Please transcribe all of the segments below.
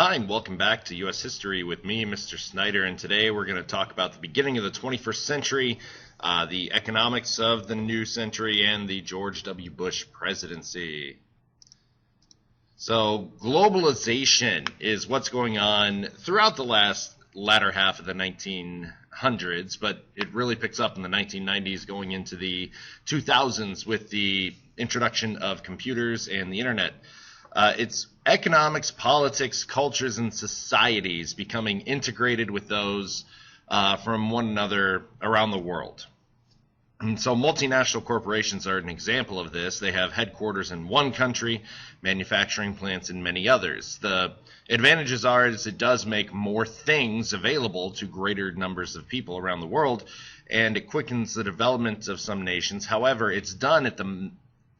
Hi, and welcome back to U.S. History with me, Mr. Snyder, and today we're going to talk about the beginning of the 21st century, the economics of the new century, and the George W. Bush presidency. So, globalization is what's going on throughout the latter half of the 1900s, but it really picks up in the 1990s going into the 2000s with the introduction of computers and the internet. It's economics, politics, cultures, and societies becoming integrated with those from one another around the world. And so multinational corporations are an example of this. They have headquarters in one country, manufacturing plants in many others. The advantages are it does make more things available to greater numbers of people around the world, and it quickens the development of some nations. However, it's done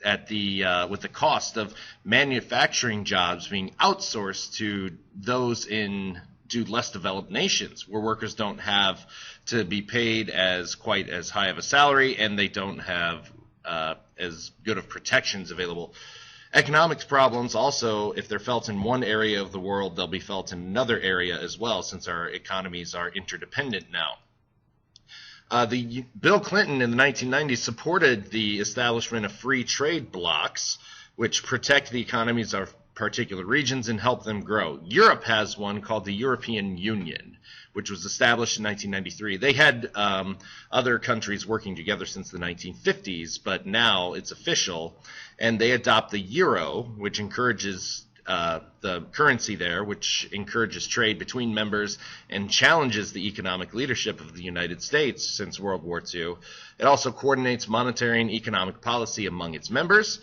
with the cost of manufacturing jobs being outsourced to those to less developed nations, where workers don't have to be paid quite as high of a salary, and they don't have as good of protections available. Economics problems also, if they're felt in one area of the world, they'll be felt in another area as well, since our economies are interdependent now. Bill Clinton in the 1990s supported the establishment of free trade blocs, which protect the economies of particular regions and help them grow. Europe has one called the European Union, which was established in 1993. They had other countries working together since the 1950s, but now it's official, and they adopt the euro, which encourages the currency there, which encourages trade between members and challenges the economic leadership of the United States since World War II. It also coordinates monetary and economic policy among its members.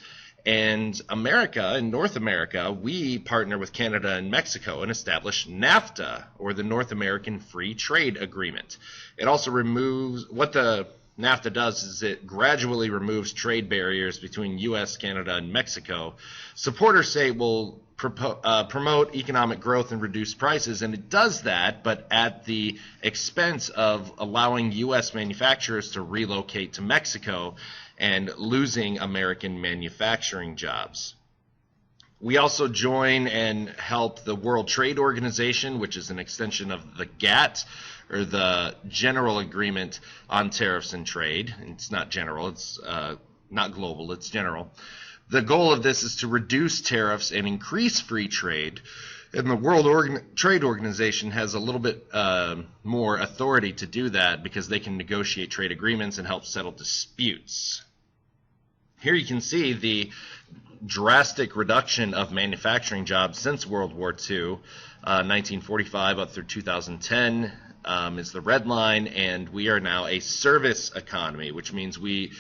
And America, in North America, we partner with Canada and Mexico and establish NAFTA, or the North American Free Trade Agreement. It also removes, what the NAFTA does is it gradually removes trade barriers between U.S., Canada, and Mexico. Supporters say it will promote economic growth and reduce prices, and it does that, but at the expense of allowing U.S. manufacturers to relocate to Mexico and losing American manufacturing jobs. We also join and help the World Trade Organization, which is an extension of the GATT, or the General Agreement on Tariffs and Trade. It's not general, it's not global, it's general. The goal of this is to reduce tariffs and increase free trade, and the World Trade Organization has a little bit more authority to do that because they can negotiate trade agreements and help settle disputes. Here you can see the drastic reduction of manufacturing jobs since World War II, 1945 up through 2010 is the red line, and we are now a service economy, which means we,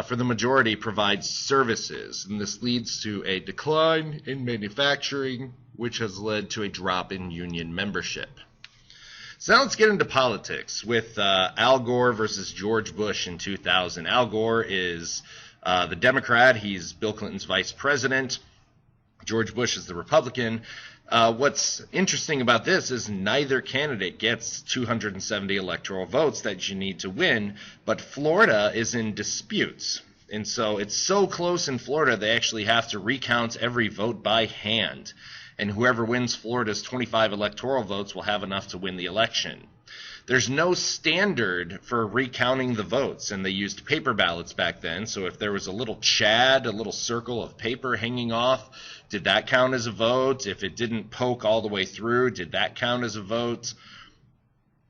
for the majority, provide services, and this leads to a decline in manufacturing, which has led to a drop in union membership. So now let's get into politics with Al Gore versus George Bush in 2000. Al Gore is the Democrat. He's Bill Clinton's vice president. George Bush is the Republican. What's interesting about this is neither candidate gets 270 electoral votes that you need to win, but Florida is in disputes. And so it's so close in Florida, they actually have to recount every vote by hand. And whoever wins Florida's 25 electoral votes will have enough to win the election. There's no standard for recounting the votes, and they used paper ballots back then, so if there was a little chad, a little circle of paper hanging off, did that count as a vote? If it didn't poke all the way through, did that count as a vote?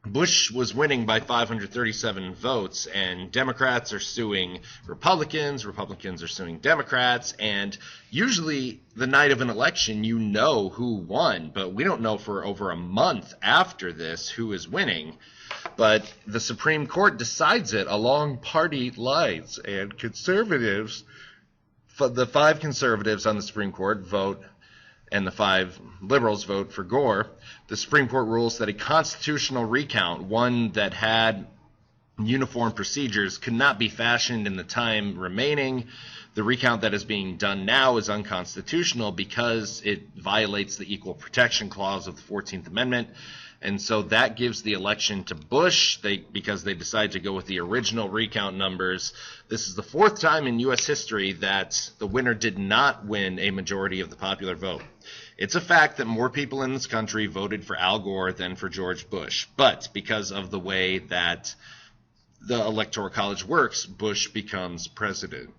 Bush was winning by 537 votes, and Democrats are suing Republicans, Republicans are suing Democrats, and usually the night of an election you know who won, but we don't know for over a month after this who is winning. But the Supreme Court decides it along party lines, and conservatives, the 5 conservatives on the Supreme Court vote, and the 5 liberals vote for Gore. The Supreme Court rules that a constitutional recount, one that had uniform procedures, could not be fashioned in the time remaining. The recount that is being done now is unconstitutional because it violates the Equal Protection Clause of the 14th Amendment. And so that gives the election to Bush because they decided to go with the original recount numbers. This is the 4th time in U.S. history that the winner did not win a majority of the popular vote. It's a fact that more people in this country voted for Al Gore than for George Bush. But because of the way that the Electoral College works, Bush becomes president.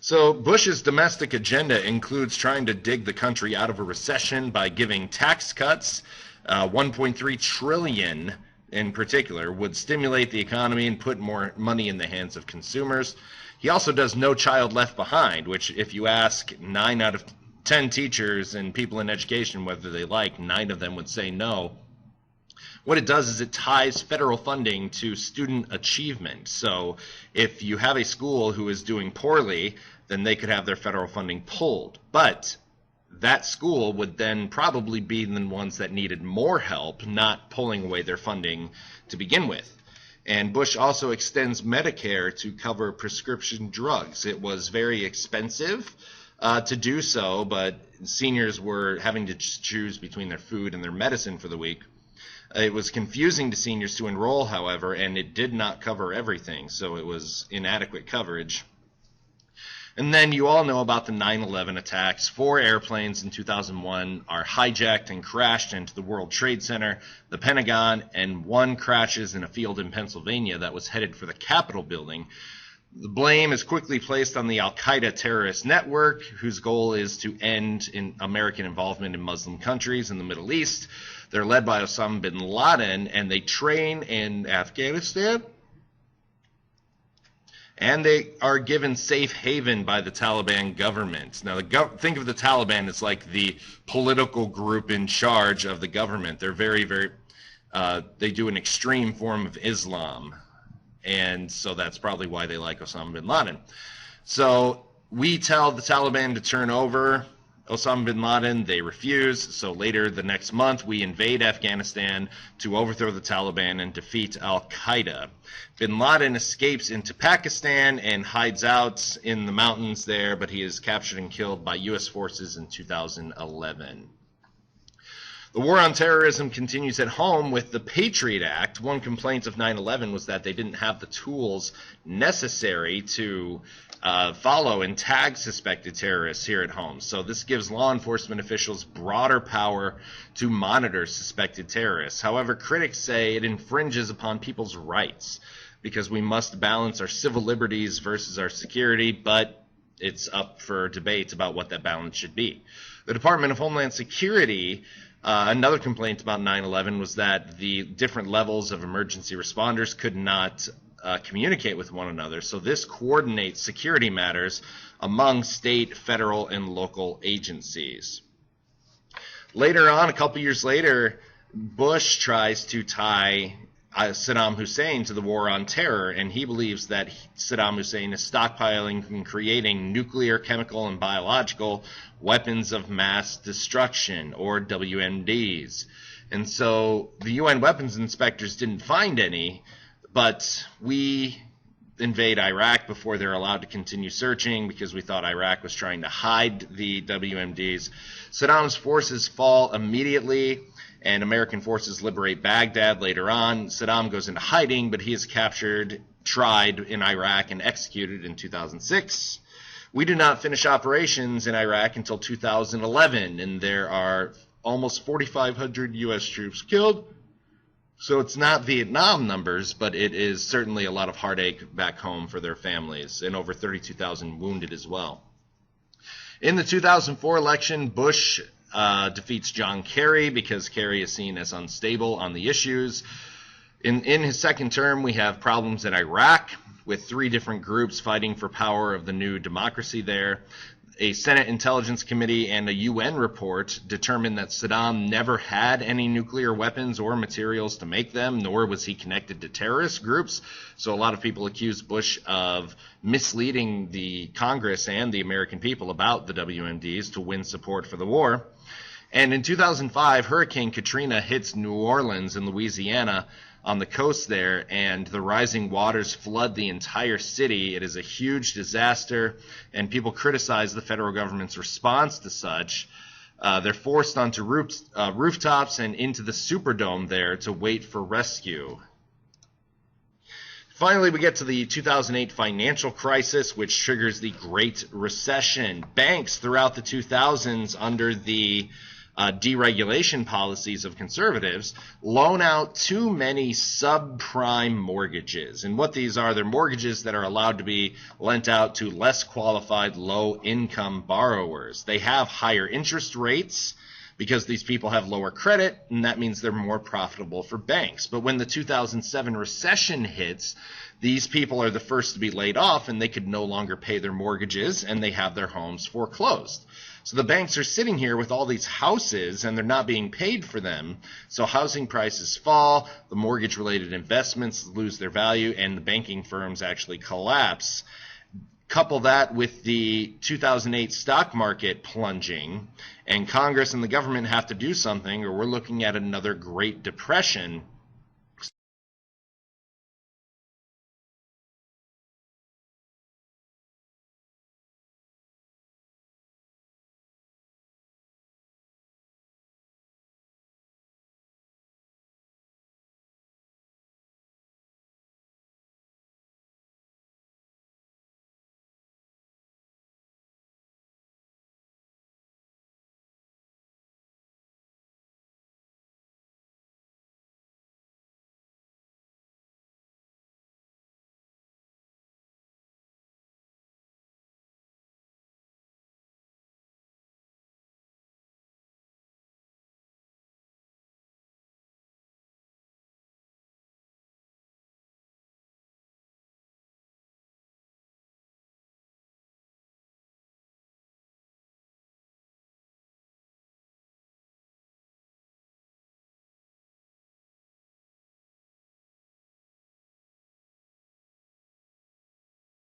So Bush's domestic agenda includes trying to dig the country out of a recession by giving tax cuts. 1.3 trillion in particular would stimulate the economy and put more money in the hands of consumers. He also does No Child Left Behind, which if you ask 9 out of 10 teachers and people in education whether they like, 9 of them would say no. What it does is it ties federal funding to student achievement. So if you have a school who is doing poorly, then they could have their federal funding pulled. But that school would then probably be the ones that needed more help, not pulling away their funding to begin with. And Bush also extends Medicare to cover prescription drugs. It was very expensive to do so, but seniors were having to choose between their food and their medicine for the week. It was confusing to seniors to enroll, however, and it did not cover everything, so it was inadequate coverage. And then you all know about the 9/11 attacks. 4 airplanes in 2001 are hijacked and crashed into the World Trade Center, the Pentagon, and 1 crashes in a field in Pennsylvania that was headed for the Capitol building. The blame is quickly placed on the Al-Qaeda terrorist network, whose goal is to end American involvement in Muslim countries in the Middle East. They're led by Osama bin Laden, and they train in Afghanistan. And they are given safe haven by the Taliban government. Now, think of the Taliban as like the political group in charge of the government. They're they do an extreme form of Islam. And so that's probably why they like Osama bin Laden. So we tell the Taliban to turn over Osama bin Laden. They refuse. So later the next month, we invade Afghanistan to overthrow the Taliban and defeat Al-Qaeda. Bin Laden escapes into Pakistan and hides out in the mountains there, but he is captured and killed by U.S. forces in 2011. The war on terrorism continues at home with the Patriot Act. One complaint of 9/11 was that they didn't have the tools necessary to follow and tag suspected terrorists here at home. So this gives law enforcement officials broader power to monitor suspected terrorists. However, critics say it infringes upon people's rights because we must balance our civil liberties versus our security, but it's up for debate about what that balance should be. The Department of Homeland Security, another complaint about 9/11 was that the different levels of emergency responders could not communicate with one another. So this coordinates security matters among state, federal, and local agencies. Later on, a couple years later, Bush tries to tie Saddam Hussein to the war on terror, and he believes that Saddam Hussein is stockpiling and creating nuclear, chemical, and biological weapons of mass destruction, or WMDs. And so the UN weapons inspectors didn't find any, but we invade Iraq before they're allowed to continue searching because we thought Iraq was trying to hide the WMDs. Saddam's forces fall immediately, and American forces liberate Baghdad later on. Saddam goes into hiding, but he is captured, tried in Iraq, and executed in 2006. We do not finish operations in Iraq until 2011, and there are almost 4,500 U.S. troops killed. So it's not Vietnam numbers, but it is certainly a lot of heartache back home for their families, and over 32,000 wounded as well. In the 2004 election, Bush defeats John Kerry because Kerry is seen as unstable on the issues. In his second term, we have problems in Iraq with 3 different groups fighting for power of the new democracy there. A Senate Intelligence Committee and a UN report determined that Saddam never had any nuclear weapons or materials to make them, nor was he connected to terrorist groups. So a lot of people accuse Bush of misleading the Congress and the American people about the WMDs to win support for the war. And in 2005, Hurricane Katrina hits New Orleans in Louisiana on the coast there, and the rising waters flood the entire city. It is a huge disaster, and people criticize the federal government's response to such. They're forced onto rooftops and into the Superdome there to wait for rescue. Finally, we get to the 2008 financial crisis, which triggers the Great Recession. Banks throughout the 2000s, under the deregulation policies of conservatives, loan out too many subprime mortgages. And what these are, they're mortgages that are allowed to be lent out to less qualified, low-income borrowers. They have higher interest rates because these people have lower credit, and that means they're more profitable for banks. But when the 2007 recession hits, these people are the first to be laid off, and they could no longer pay their mortgages, and they have their homes foreclosed. So the banks are sitting here with all these houses, and they're not being paid for them. So housing prices fall, the mortgage-related investments lose their value, and the banking firms actually collapse. Couple that with the 2008 stock market plunging, and Congress and the government have to do something, or we're looking at another Great Depression.